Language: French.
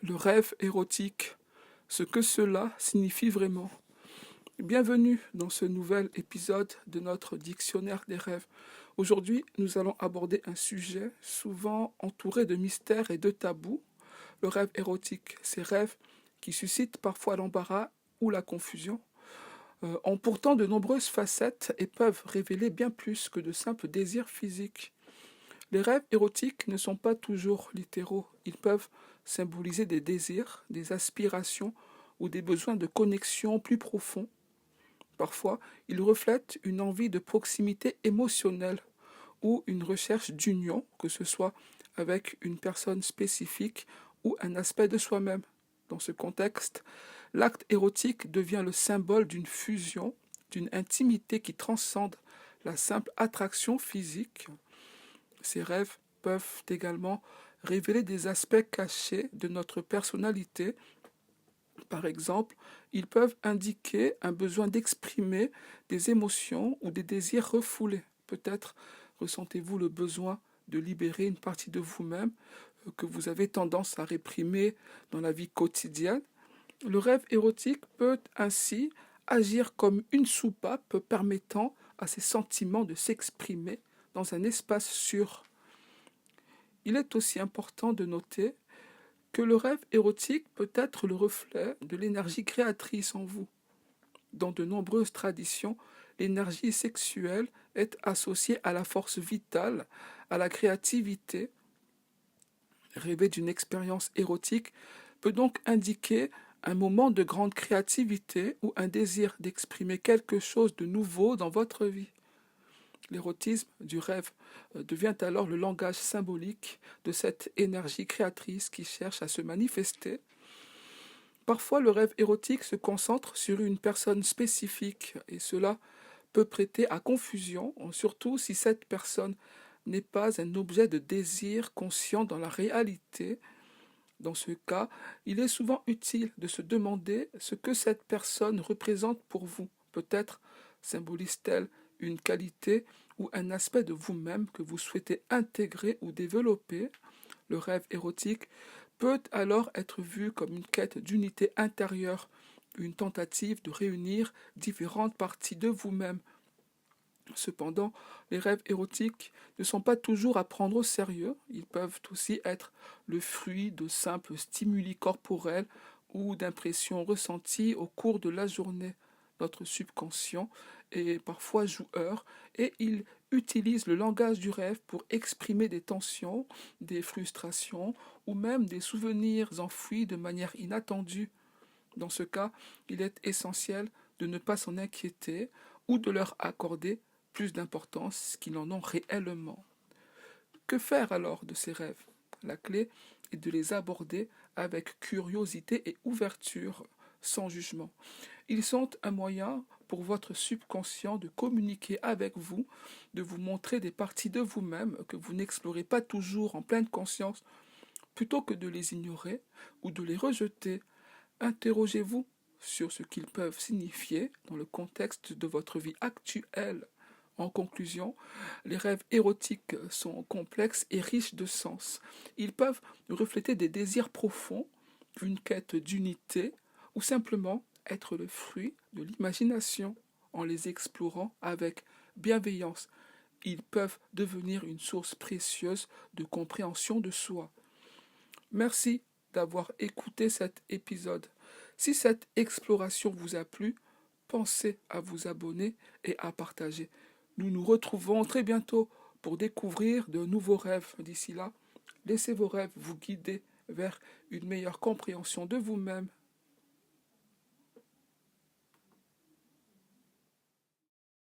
Le rêve érotique, ce que cela signifie vraiment. Bienvenue dans ce nouvel épisode de notre dictionnaire des rêves. Aujourd'hui, nous allons aborder un sujet souvent entouré de mystères et de tabous, le rêve érotique. Ces rêves qui suscitent parfois l'embarras ou la confusion, ont pourtant de nombreuses facettes et peuvent révéler bien plus que de simples désirs physiques. Les rêves érotiques ne sont pas toujours littéraux. Ils peuvent symboliser des désirs, des aspirations ou des besoins de connexion plus profonds. Parfois, ils reflètent une envie de proximité émotionnelle ou une recherche d'union, que ce soit avec une personne spécifique ou un aspect de soi-même. Dans ce contexte, l'acte érotique devient le symbole d'une fusion, d'une intimité qui transcende la simple attraction physique. Ces rêves peuvent également révéler des aspects cachés de notre personnalité. Par exemple, ils peuvent indiquer un besoin d'exprimer des émotions ou des désirs refoulés. Peut-être ressentez-vous le besoin de libérer une partie de vous-même que vous avez tendance à réprimer dans la vie quotidienne. Le rêve érotique peut ainsi agir comme une soupape permettant à ces sentiments de s'exprimer dans un espace sûr. Il est aussi important de noter que le rêve érotique peut être le reflet de l'énergie créatrice en vous. Dans de nombreuses traditions, l'énergie sexuelle est associée à la force vitale, à la créativité. Rêver d'une expérience érotique peut donc indiquer un moment de grande créativité ou un désir d'exprimer quelque chose de nouveau dans votre vie. L'érotisme du rêve devient alors le langage symbolique de cette énergie créatrice qui cherche à se manifester. Parfois, le rêve érotique se concentre sur une personne spécifique et cela peut prêter à confusion, surtout si cette personne n'est pas un objet de désir conscient dans la réalité. Dans ce cas, il est souvent utile de se demander ce que cette personne représente pour vous. Peut-être symbolise-t-elle une qualité ou un aspect de vous-même que vous souhaitez intégrer ou développer. Le rêve érotique peut alors être vu comme une quête d'unité intérieure, une tentative de réunir différentes parties de vous-même. Cependant, les rêves érotiques ne sont pas toujours à prendre au sérieux. Ils peuvent aussi être le fruit de simples stimuli corporels ou d'impressions ressenties au cours de la journée. Notre subconscient est parfois joueur et il utilise le langage du rêve pour exprimer des tensions, des frustrations ou même des souvenirs enfouis de manière inattendue. Dans ce cas, il est essentiel de ne pas s'en inquiéter ou de leur accorder plus d'importance qu'ils n'en ont réellement. Que faire alors de ces rêves? La clé est de les aborder avec curiosité et ouverture, sans jugement. Ils sont un moyen pour votre subconscient de communiquer avec vous, de vous montrer des parties de vous-même que vous n'explorez pas toujours en pleine conscience. Plutôt que de les ignorer ou de les rejeter, interrogez-vous sur ce qu'ils peuvent signifier dans le contexte de votre vie actuelle. En conclusion, les rêves érotiques sont complexes et riches de sens. Ils peuvent refléter des désirs profonds, une quête d'unité, ou simplement être le fruit de l'imagination. En les explorant avec bienveillance, ils peuvent devenir une source précieuse de compréhension de soi. Merci d'avoir écouté cet épisode. Si cette exploration vous a plu, pensez à vous abonner et à partager. Nous nous retrouvons très bientôt pour découvrir de nouveaux rêves. D'ici là, laissez vos rêves vous guider vers une meilleure compréhension de vous-même